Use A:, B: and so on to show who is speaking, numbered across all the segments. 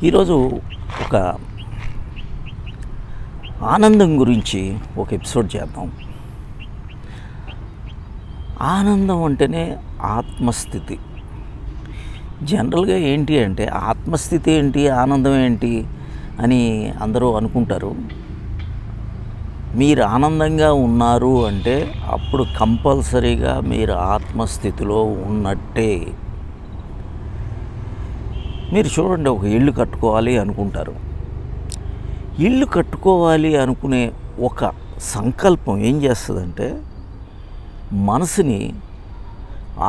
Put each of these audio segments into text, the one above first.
A: ఈరోజు ఒక ఆనందం గురించి ఒక ఎపిసోడ్ చేద్దాం. ఆనందం అంటేనే ఆత్మస్థితి. జనరల్గా ఏంటి అంటే ఆత్మస్థితి ఏంటి, ఆనందం ఏంటి అని అందరూ అనుకుంటారు. మీరు ఆనందంగా ఉన్నారు అంటే అప్పుడు కంపల్సరీగా మీరు ఆత్మస్థితిలో ఉన్నట్టే. మీరు చూడండి, ఒక ఇల్లు కట్టుకోవాలి అనుకుంటారు. ఇల్లు కట్టుకోవాలి అనుకునే ఒక సంకల్పం ఏం చేస్తుందంటే మనసుని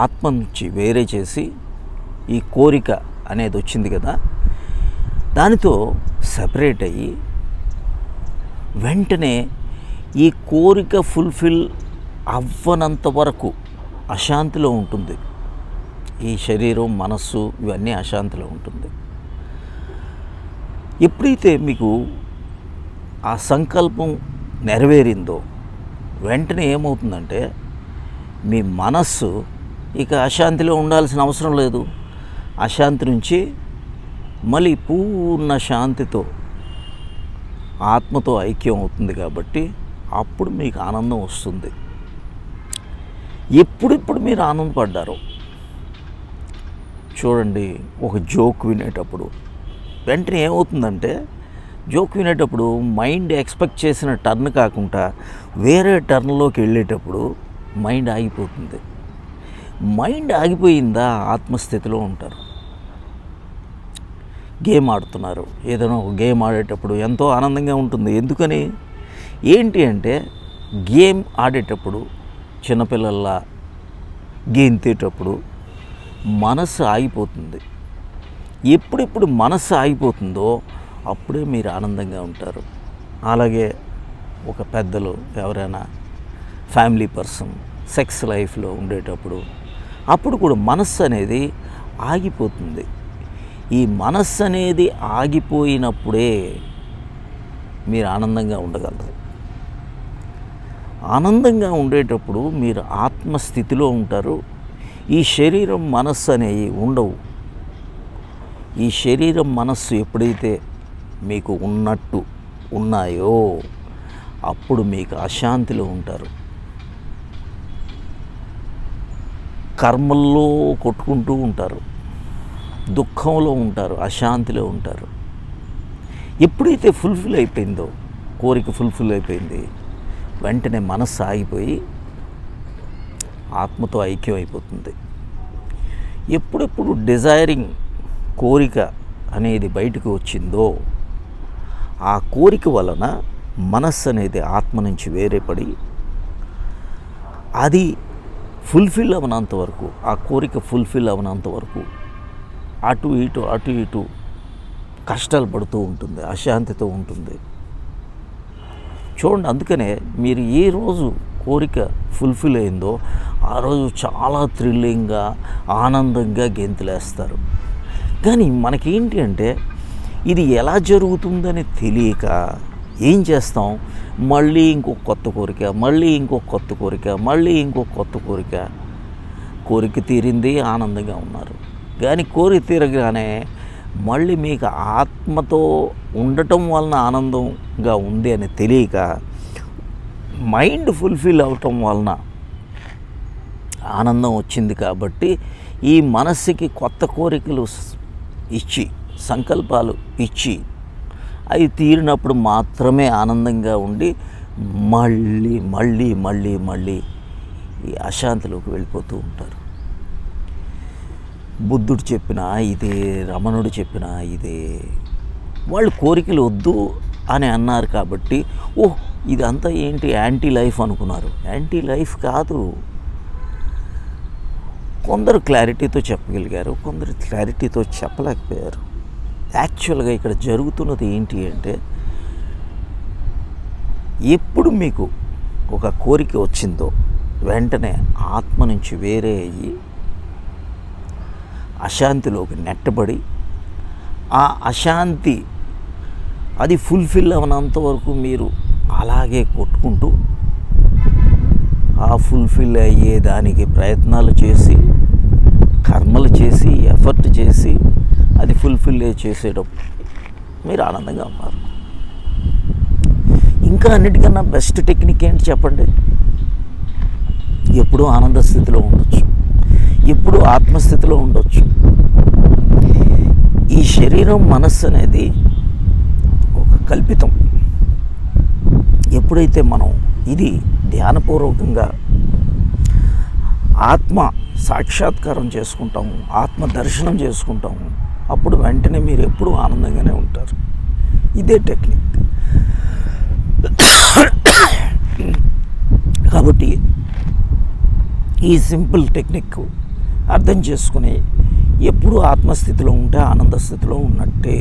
A: ఆత్మ నుంచి వేరే చేసి ఈ కోరిక అనేది వచ్చింది కదా, దానితో సెపరేట్ అయ్యి వెంటనే ఈ కోరిక ఫుల్ఫిల్ అవ్వనంత వరకు అశాంతిలో ఉంటుంది. ఈ శరీరం, మనస్సు ఇవన్నీ అశాంతిలో ఉంటుంది. ఎప్పుడైతే మీకు ఆ సంకల్పం నెరవేరిందో వెంటనే ఏమవుతుందంటే మీ మనస్సు ఇక అశాంతిలో ఉండాల్సిన అవసరం లేదు. అశాంతి నుంచి మళ్ళీ పూర్ణ శాంతితో ఆత్మతో ఐక్యం అవుతుంది. కాబట్టి అప్పుడు మీకు ఆనందం వస్తుంది. ఎప్పుడెప్పుడు మీరు ఆనందపడ్డారో చూడండి. ఒక జోక్ వినేటప్పుడు వెంటనే ఏమవుతుందంటే, జోక్ వినేటప్పుడు మైండ్ ఎక్స్పెక్ట్ చేసిన టర్న్ కాకుండా వేరే టర్న్లోకి వెళ్ళేటప్పుడు మైండ్ ఆగిపోతుంది. మైండ్ ఆగిపోయిందా ఆత్మస్థితిలో ఉంటారు. గేమ్ ఆడుతున్నారు, ఏదైనా ఒక గేమ్ ఆడేటప్పుడు ఎంతో ఆనందంగా ఉంటుంది. ఎందుకని ఏంటి అంటే గేమ్ ఆడేటప్పుడు చిన్నపిల్లల్లా గెంతేటప్పుడు మనసు ఆగిపోతుంది. ఎప్పుడెప్పుడు మనసు ఆగిపోతుందో అప్పుడే మీరు ఆనందంగా ఉంటారు. అలాగే ఒక పెద్దలు ఎవరైనా ఫ్యామిలీ పర్సన్ సెక్స్ లైఫ్లో ఉండేటప్పుడు అప్పుడు కూడా మనస్సు అనేది ఆగిపోతుంది. ఈ మనస్సు అనేది ఆగిపోయినప్పుడే మీరు ఆనందంగా ఉండగలరు. ఆనందంగా ఉండేటప్పుడు మీరు ఆత్మస్థితిలో ఉంటారు. ఈ శరీరం, మనస్సు అనేవి ఉండవు. ఈ శరీరం, మనస్సు ఎప్పుడైతే మీకు ఉన్నట్టు ఉన్నాయో అప్పుడు మీకు అశాంతిలో ఉంటారు. కర్మల్లో కొట్టుకుంటూ ఉంటారు, దుఃఖంలో ఉంటారు, అశాంతిలో ఉంటారు. ఎప్పుడైతే ఫుల్ఫిల్ అయిపోయిందో, కోరిక ఫుల్ఫిల్ అయిపోయింది, వెంటనే మనస్సు ఆగిపోయి ఆత్మతో ఐక్యం అయిపోతుంది. ఎప్పుడెప్పుడు డిజైరింగ్ కోరిక అనేది బయటకు వచ్చిందో ఆ కోరిక వలన మనస్సు అనేది ఆత్మ నుంచి వేరేపడి అది ఫుల్ఫిల్ అవనంత వరకు, ఆ కోరిక ఫుల్ఫిల్ అవనంత వరకు అటు ఇటు కష్టాలు పడుతూ ఉంటుంది, అశాంతితో ఉంటుంది. చూడండి, అందుకనే మీరు ఏ రోజు కోరిక ఫుల్ఫిల్ అయిందో ఆ రోజు చాలా థ్రిల్లింగ్గా, ఆనందంగా గెంతులేస్తారు. కానీ మనకేంటి అంటే ఇది ఎలా జరుగుతుందని తెలియక ఏం చేస్తాం, మళ్ళీ ఇంకొక కొత్త కోరిక, మళ్ళీ ఇంకొక కొత్త కోరిక, మళ్ళీ ఇంకొక కొత్త కోరిక. కోరిక తీరింది, ఆనందంగా ఉన్నారు. కానీ కోరిక తీరగానే మళ్ళీ మీకు ఆత్మతో ఉండటం వలన ఆనందంగా ఉంది అని తెలియక మైండ్ ఫుల్ఫిల్ అవటం వలన ఆనందం వచ్చింది. కాబట్టి ఈ మనస్సుకి కొత్త కోరికలు ఇచ్చి, సంకల్పాలు ఇచ్చి అవి తీరినప్పుడు మాత్రమే ఆనందంగా ఉండి మళ్ళీ మళ్ళీ మళ్ళీ మళ్ళీ ఈ అశాంతిలోకి వెళ్ళిపోతూ ఉంటారు. బుద్ధుడు చెప్పినా ఇదే, రమణుడు చెప్పినా ఇదే. వాళ్ళు కోరికలు వద్దు అని అన్నారు కాబట్టి ఓహ్ ఇదంతా ఏంటి యాంటీ లైఫ్ అనుకున్నారు. యాంటీ లైఫ్ కాదు. కొందరు క్లారిటీతో చెప్పగలిగారు, కొందరు క్లారిటీతో చెప్పలేకపోయారు. యాక్చువల్గా ఇక్కడ జరుగుతున్నది ఏంటి అంటే, ఎప్పుడు మీకు ఒక కోరిక వచ్చిందో వెంటనే ఆత్మ నుంచి వేరే అయ్యి అశాంతిలోకి నెట్టబడి ఆ అశాంతి అది ఫుల్ఫిల్ అవనంత వరకు మీరు అలాగే కొట్టుకుంటూ ఆ ఫుల్ఫిల్ అయ్యేదానికి ప్రయత్నాలు చేసి, కర్మలు చేసి, ఎఫర్ట్ చేసి అది ఫుల్ఫిల్ చేసేటప్పుడు మీరు ఆనందంగా ఉన్నారు. ఇంకా అన్నిటికన్నా బెస్ట్ టెక్నిక్ ఏంటి చెప్పండి? ఎప్పుడూ ఆనంద స్థితిలో ఉండొచ్చు, ఎప్పుడూ ఆత్మస్థితిలో ఉండొచ్చు. ఈ శరీరం మనస్సు అనేది ఒక కల్పితం. ఎప్పుడైతే మనం ఇది ధ్యానపూర్వకంగా ఆత్మ సాక్షాత్కారం చేసుకుంటాము, ఆత్మ దర్శనం చేసుకుంటాము, అప్పుడు వెంటనే మీరు ఎప్పుడూ ఆనందంగానే ఉంటారు. ఇదే టెక్నిక్. కాబట్టి ఈ సింపుల్ టెక్నిక్ అర్థం చేసుకుని ఎప్పుడూ ఆత్మస్థితిలో ఉంటే ఆనంద స్థితిలో ఉన్నట్టే.